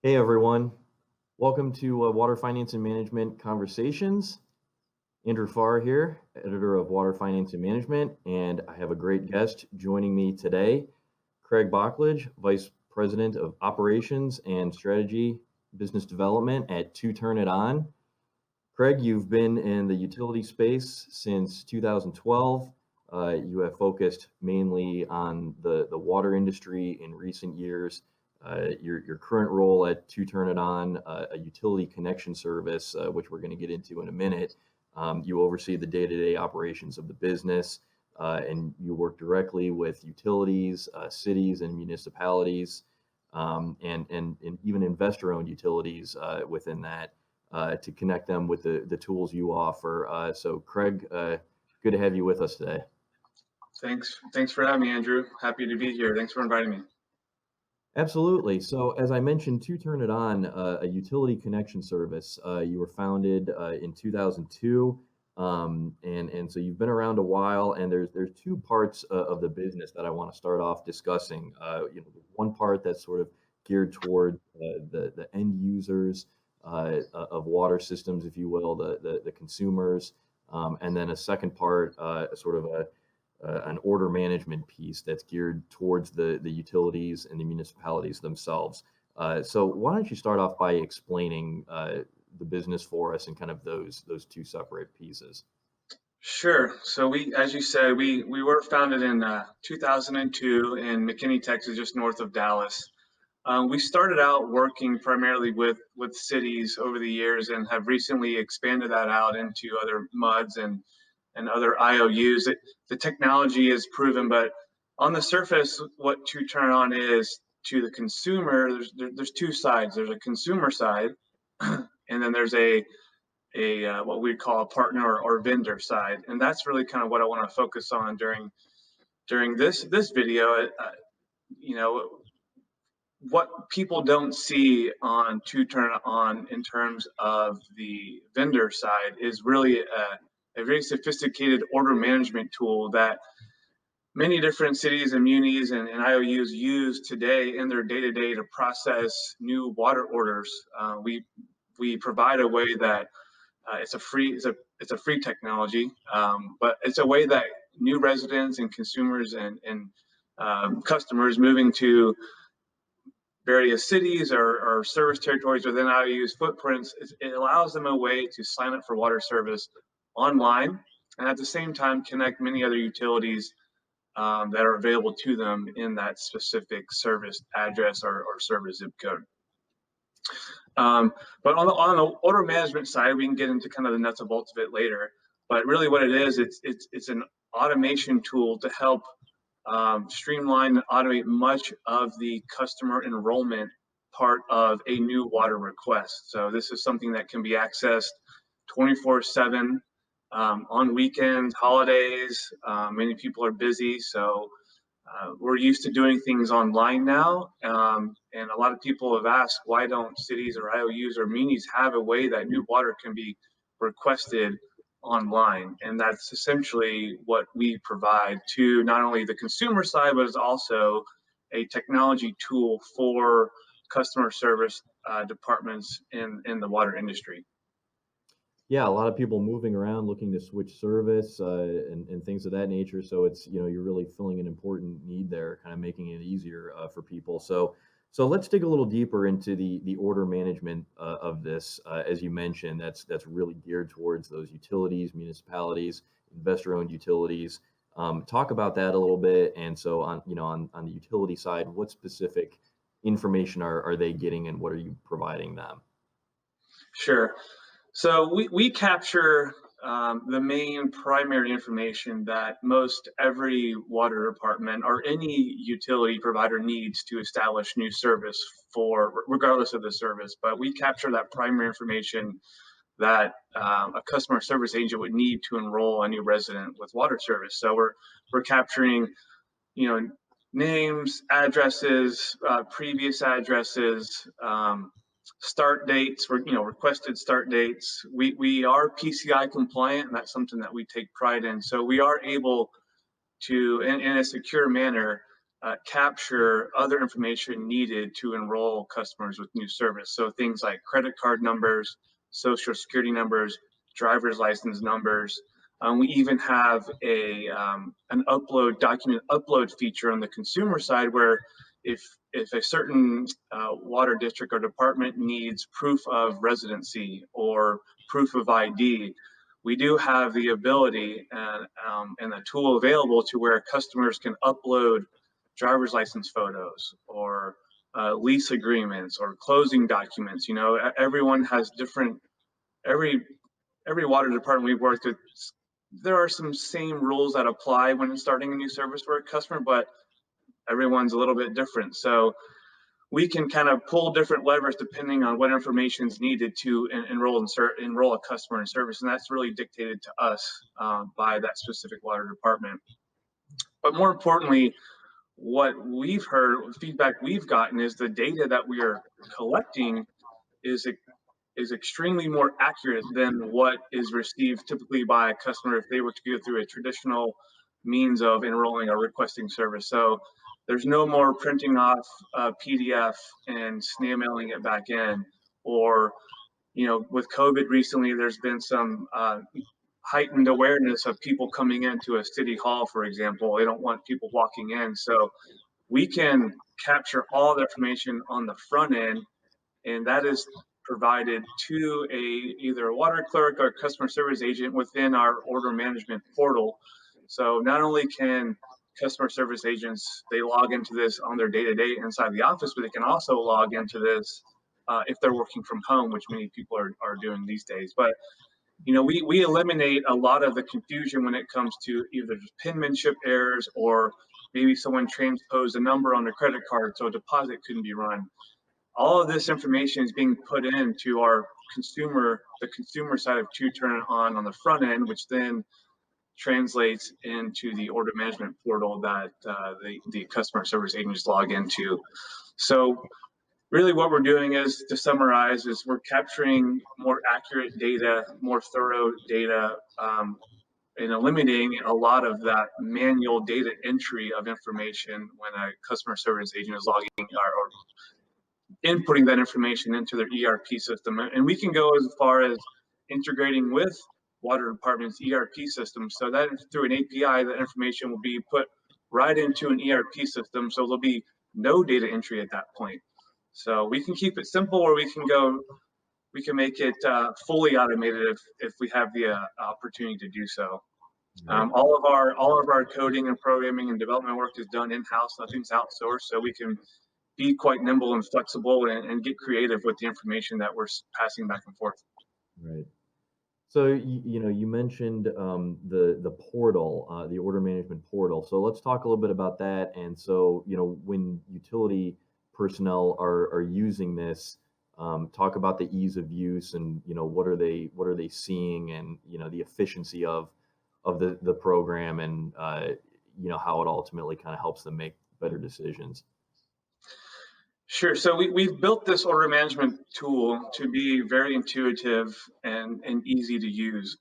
Hey everyone, welcome to Water Finance and Management Conversations. Andrew Farr here, editor of Water Finance and Management, and I have a great guest joining me today, Craig Boklage, Vice President of Operations and Strategy Business Development at 2TurnItOn. Craig, you've been in the utility space since 2012. You have focused mainly on the water industry in recent years. Your current role at 2TurnItOn, a utility connection service, which we're going to get into in a minute. You oversee the day-to-day operations of the business, and you work directly with utilities, cities, and municipalities, and even investor-owned utilities within that to connect them with the tools you offer. So, Craig, good to have you with us today. Thanks for having me, Andrew. Happy to be here. Thanks for inviting me. Absolutely. So, as I mentioned, 2TurnItOn, a utility connection service. You were founded in 2002, and so you've been around a while. And there's two parts of the business that I want to start off discussing. One part that's sort of geared toward the end users of water systems, if you will, the consumers, and then a second part, sort of an order management piece that's geared towards the utilities and the municipalities themselves. So why don't you start off by explaining the business for us and kind of those two separate pieces? Sure. So as you said, we were founded in 2002 in McKinney, Texas, just north of Dallas. We started out working primarily with cities over the years and have recently expanded that out into other MUDs and other IOUs. The technology is proven, but on the surface, what 2TurnItOn is to the consumer, there's two sides. There's a consumer side, and then there's a what we call a partner or vendor side, and that's really kind of what I want to focus on during this video. You know, what people don't see on 2TurnItOn in terms of the vendor side is really a very sophisticated order management tool that many different cities and munis and IOUs use today in their day-to-day to process new water orders. We provide a way that it's a free technology, but it's a way that new residents and consumers and customers moving to various cities or service territories within IOU's footprints, it allows them a way to sign up for water service online and at the same time connect many other utilities that are available to them in that specific service address or service zip code. But on the order management side, we can get into kind of the nuts and bolts of it later. But really, what it is, it's an automation tool to help streamline and automate much of the customer enrollment part of a new water request. So this is something that can be accessed 24/7 on weekends, holidays. Many people are busy, so we're used to doing things online now, and a lot of people have asked, why don't cities or IOUs or munis have a way that new water can be requested online? And that's essentially what we provide to not only the consumer side, but it's also a technology tool for customer service departments in the water industry. Yeah, a lot of people moving around looking to switch service and things of that nature. So it's, you're really filling an important need there, kind of making it easier for people. So let's dig a little deeper into the order management of this. As you mentioned, that's really geared towards those utilities, municipalities, investor-owned utilities. Talk about that a little bit. And so on the utility side, what specific information are they getting, and what are you providing them? Sure. So we capture the main primary information that most every water department or any utility provider needs to establish new service for, regardless of the service. But we capture that primary information that a customer service agent would need to enroll a new resident with water service. So we're capturing, names, addresses, previous addresses, start dates, requested start dates. We are PCI compliant, and that's something that we take pride in. So we are able to, in a secure manner, capture other information needed to enroll customers with new service. So things like credit card numbers, social security numbers, driver's license numbers. We even have an document upload feature on the consumer side where if a certain water district or department needs proof of residency or proof of ID, we do have the ability and the tool available to where customers can upload driver's license photos or lease agreements or closing documents. You know, everyone has different, every water department we've worked with, there are some same rules that apply when starting a new service for a customer, but everyone's a little bit different. So we can kind of pull different levers depending on what information is needed to enroll a customer in service, and that's really dictated to us by that specific water department. But more importantly, what we've heard, feedback we've gotten, is the data that we are collecting is extremely more accurate than what is received typically by a customer if they were to go through a traditional means of enrolling or requesting service. So there's no more printing off a PDF and snail mailing it back in, or, you know, with COVID recently, there's been some heightened awareness of people coming into a city hall, for example. They don't want people walking in. So we can capture all the information on the front end, and that is provided to either a water clerk or customer service agent within our order management portal. So not only can customer service agents, they log into this on their day-to-day inside the office, but they can also log into this if they're working from home, which many people are doing these days. But you know, we eliminate a lot of the confusion when it comes to either just penmanship errors or maybe someone transposed a number on a credit card so a deposit couldn't be run. All of this information is being put into the consumer side of 2TurnItOn on the front end, which then translates into the order management portal that the customer service agents log into. So really what we're doing is, to summarize, is we're capturing more accurate data, more thorough data, and eliminating a lot of that manual data entry of information when a customer service agent is logging or inputting that information into their ERP system. And we can go as far as integrating with water department's ERP system, so that through an API, that information will be put right into an ERP system, so there'll be no data entry at that point. So we can keep it simple, or we can make it fully automated if we have the opportunity to do so. All of our coding and programming and development work is done in-house. Nothing's outsourced, so we can be quite nimble and flexible and get creative with the information that we're passing back and forth. Right. So you know, you mentioned the portal, the order management portal. So let's talk a little bit about that. And so, you know, when utility personnel are using this, talk about the ease of use, and you know, what are they seeing, and you know, the efficiency of the program, and you know, how it ultimately kind of helps them make better decisions. Sure. So we've built this order management tool to be very intuitive and easy to use.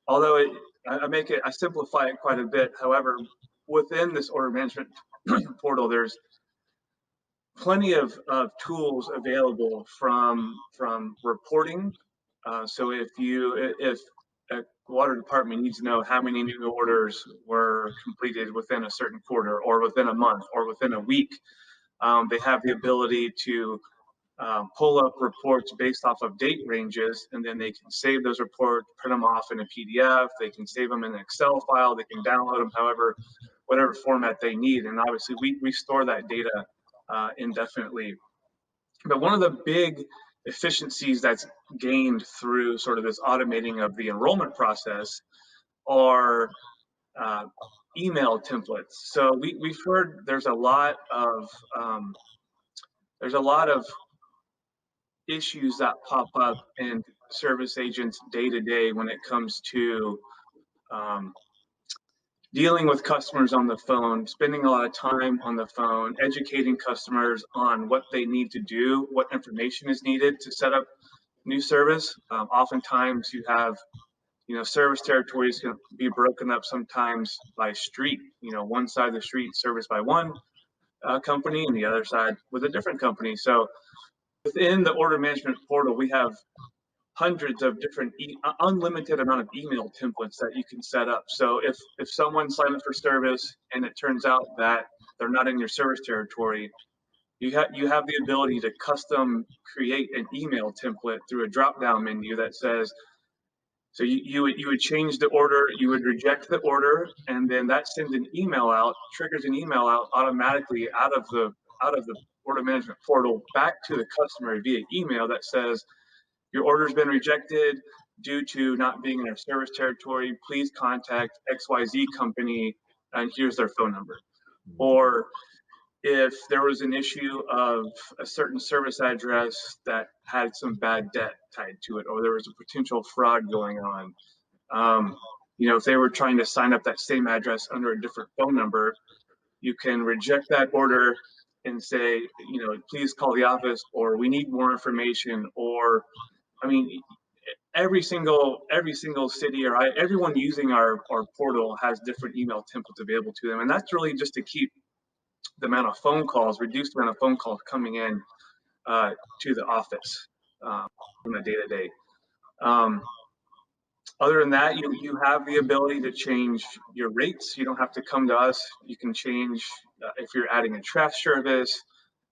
Although I simplify it quite a bit. However, within this order management portal, there's plenty of tools available from reporting. So if a water department needs to know how many new orders were completed within a certain quarter, or within a month, or within a week, they have the ability to pull up reports based off of date ranges, and then they can save those reports, print them off in a PDF. They can save them in an Excel file. They can download them whatever format they need. And obviously, we store that data indefinitely. But one of the big efficiencies that's gained through sort of this automating of the enrollment process are email templates. So we've heard there's a lot of issues that pop up in service agents day to day when it comes to dealing with customers on the phone, spending a lot of time on the phone, educating customers on what they need to do, what information is needed to set up new service. Oftentimes you have Service territories can be broken up sometimes by street. One side of the street serviced by one company and the other side with a different company. So within the order management portal, we have hundreds of different unlimited amount of email templates that you can set up. So if someone signed up for service and it turns out that they're not in your service territory, you have the ability to custom create an email template through a drop down menu that says, so you would change the order, you would reject the order, and then that sends an email out, triggers an email out automatically out of the order management portal back to the customer via email that says, your order's been rejected due to not being in our service territory. Please contact XYZ company, and here's their phone number. Or if there was an issue of a certain service address that had some bad debt tied to it, or there was a potential fraud going on, if they were trying to sign up that same address under a different phone number, you can reject that order and say, please call the office, or we need more information, or every single city or everyone using our portal has different email templates available to them, and that's really just to keep the amount of phone calls, reduce the amount of phone calls coming in to the office on a day-to-day. Other than that, you have the ability to change your rates. You don't have to come to us. You can change if you're adding a trash service.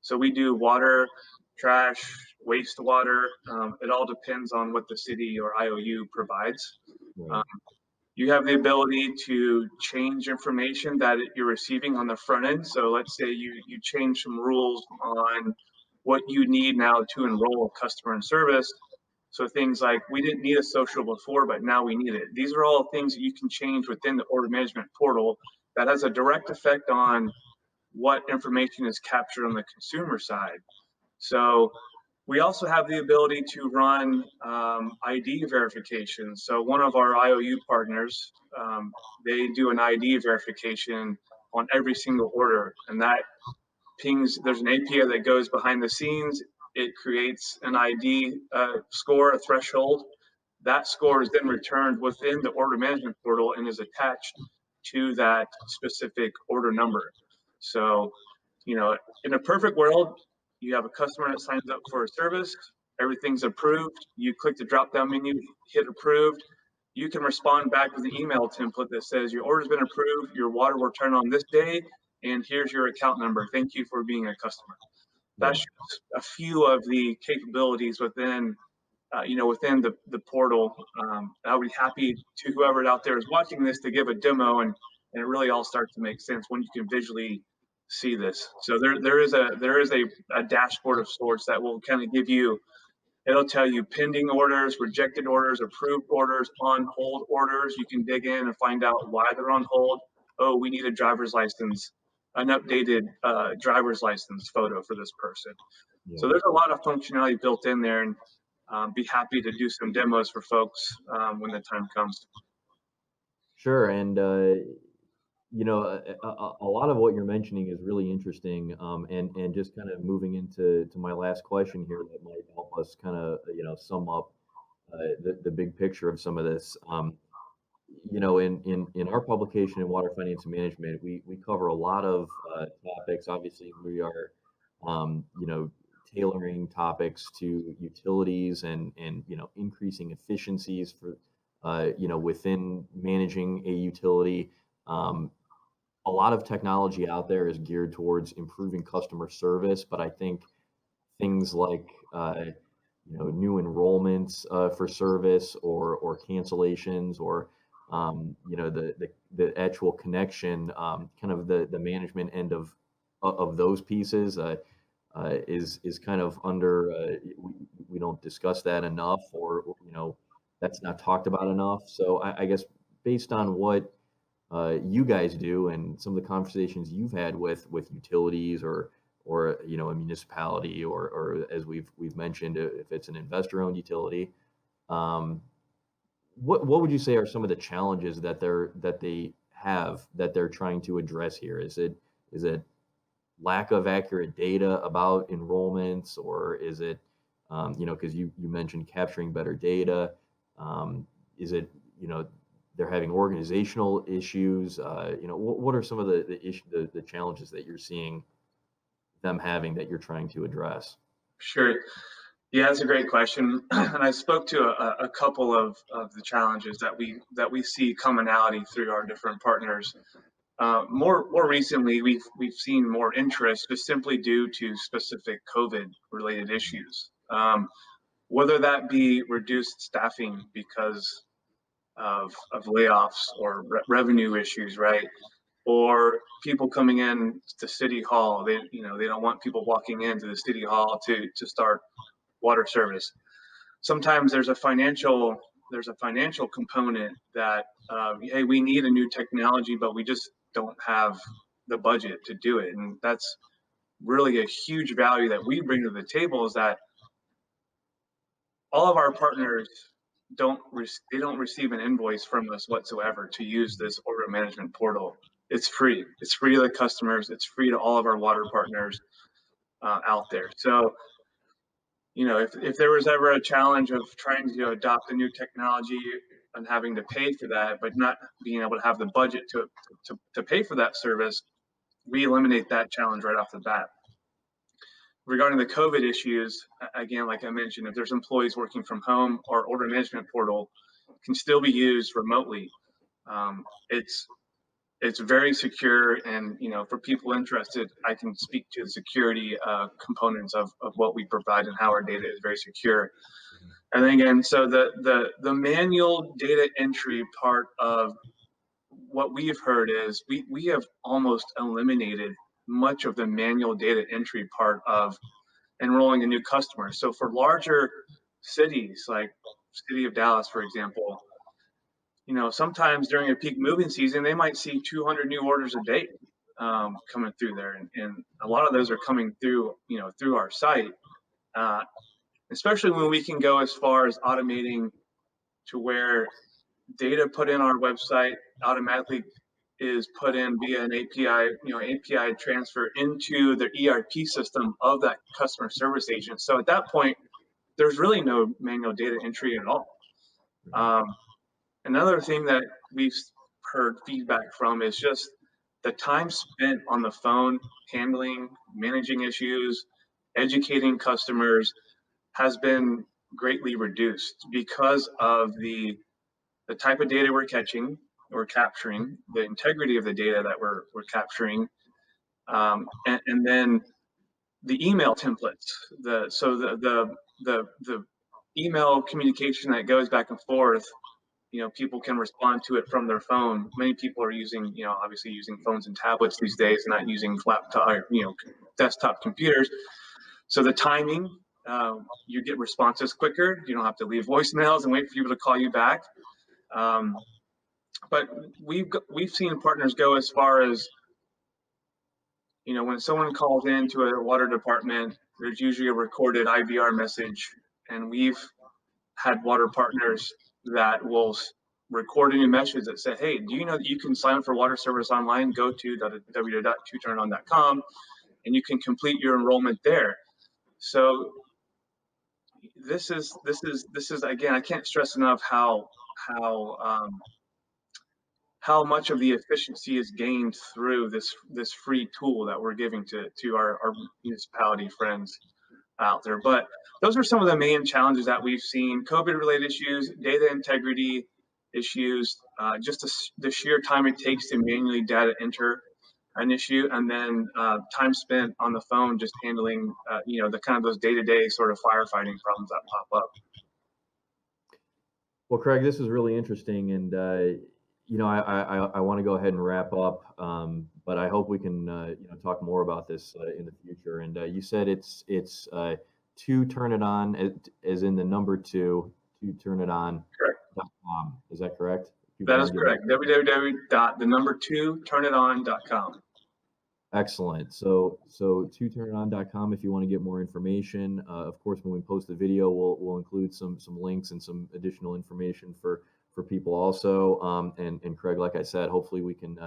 So we do water, trash, wastewater. It all depends on what the city or IOU provides. Right. You have the ability to change information that you're receiving on the front end. So let's say you change some rules on what you need now to enroll a customer in service. So things like, we didn't need a social before, but now we need it. These are all things that you can change within the order management portal that has a direct effect on what information is captured on the consumer side. So we also have the ability to run ID verification. So one of our IOU partners, they do an ID verification on every single order, and that pings, there's an API that goes behind the scenes. It creates an ID score, a threshold. That score is then returned within the order management portal and is attached to that specific order number. So, in a perfect world, you have a customer that signs up for a service, everything's approved. You click the drop down menu, hit approved. You can respond back with the email template that says your order's been approved, your water will turn on this day, and here's your account number. Thank you for being a customer. That's just a few of the capabilities within the portal. I'll be happy to whoever out there is watching this to give a demo, and it really all starts to make sense when you can visually see this. So there is a dashboard of sorts that will kind of give you, it'll tell you pending orders, rejected orders, approved orders, on hold orders. You can dig in and find out why they're on hold. Oh, we need a driver's license, an updated driver's license photo for this person. Yeah. So there's a lot of functionality built in there, and be happy to do some demos for folks when the time comes. Sure. And, a lot of what you're mentioning is really interesting. And just kind of moving into my last question here that might help us kind of, sum up the big picture of some of this. In our publication in Water Finance and Management, we cover a lot of topics. Obviously, we are, tailoring topics to utilities and increasing efficiencies for, within managing a utility. A lot of technology out there is geared towards improving customer service, but I think things like new enrollments for service or cancellations or the actual connection, kind of the management end of those pieces is kind of under we don't discuss that enough, or that's not talked about enough. So I guess based on what you guys do and some of the conversations you've had with utilities or a municipality or as we've mentioned, if it's an investor-owned utility, what would you say are some of the challenges that they're trying to address here? Is it lack of accurate data about enrollments, or is it because you mentioned capturing better data? Is it they're having organizational issues. What are some of the challenges that you're seeing them having that you're trying to address? Sure. Yeah, that's a great question. And I spoke to a couple of the challenges that we see commonality through our different partners. More recently, we've seen more interest just simply due to specific COVID related issues. Whether that be reduced staffing because of layoffs or revenue issues, right? Or people coming in to City Hall, they don't want people walking into the City Hall to start water service. Sometimes there's a financial component that hey, we need a new technology, but we just don't have the budget to do it, and that's really a huge value that we bring to the table is that all of our partners they don't receive an invoice from us whatsoever to use this order management portal. It's free. It's free to the customers. It's free to all of our water partners out there. So, if there was ever a challenge of trying to adopt a new technology and having to pay for that, but not being able to have the budget to pay for that service, we eliminate that challenge right off the bat. Regarding the COVID issues, again, like I mentioned, if there's employees working from home, our order management portal can still be used remotely. It's very secure, and for people interested, I can speak to the security components of what we provide and how our data is very secure. And then again, so the manual data entry part of what we've heard is we have almost eliminated much of the manual data entry part of enrolling a new customer. So for larger cities like City of Dallas, for example, sometimes during a peak moving season, they might see 200 new orders a day coming through there, and a lot of those are coming through, through our site. Especially when we can go as far as automating to where data put in our website automatically is put in via an API transfer into the ERP system of that customer service agent. So at that point, there's really no manual data entry at all. Another thing that we've heard feedback from is just the time spent on the phone handling, managing issues, educating customers has been greatly reduced because of the type of data we're capturing, the integrity of the data that we're capturing, and then the email templates. The email communication that goes back and forth, people can respond to it from their phone. Many people are using, obviously using phones and tablets these days, not using laptop, desktop computers. So the timing, you get responses quicker. You don't have to leave voicemails and wait for people to call you back. But we've seen partners go as far as, when someone calls into a water department, there's usually a recorded IVR message, and we've had water partners that will record a new message that say, hey, do you know that you can sign up for water service online? Go to www.2turniton.com and you can complete your enrollment there. So this is again, I can't stress enough how much of the efficiency is gained through this free tool that we're giving to our municipality friends out there. But those are some of the main challenges that we've seen: COVID-related issues, data integrity issues, just the sheer time it takes to manually data enter an issue, and then time spent on the phone just handling, the kind of those day-to-day sort of firefighting problems that pop up. Well, Craig, this is really interesting, and I want to go ahead and wrap up, but I hope we can talk more about this in the future. And you said it's 2TurnItOn, as in the number 2TurnIton.com. Is that correct? That is correct. www.2turniton.com. Excellent. So 2turniton.com if you want to get more information. Of course, when we post the video, we'll include some links and some additional information for people also. And Craig, like I said, hopefully we can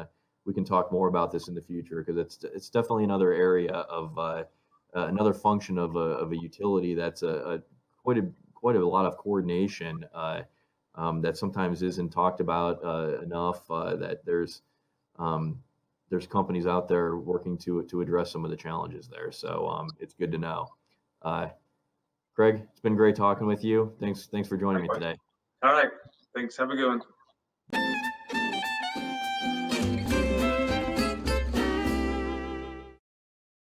talk more about this in the future, because it's definitely another area of another function of a utility that's quite a lot of coordination that sometimes isn't talked about enough. That there's companies out there working to address some of the challenges there. So it's good to know. Craig, it's been great talking with you. Thanks for joining me today. All right. Thanks. Have a good one.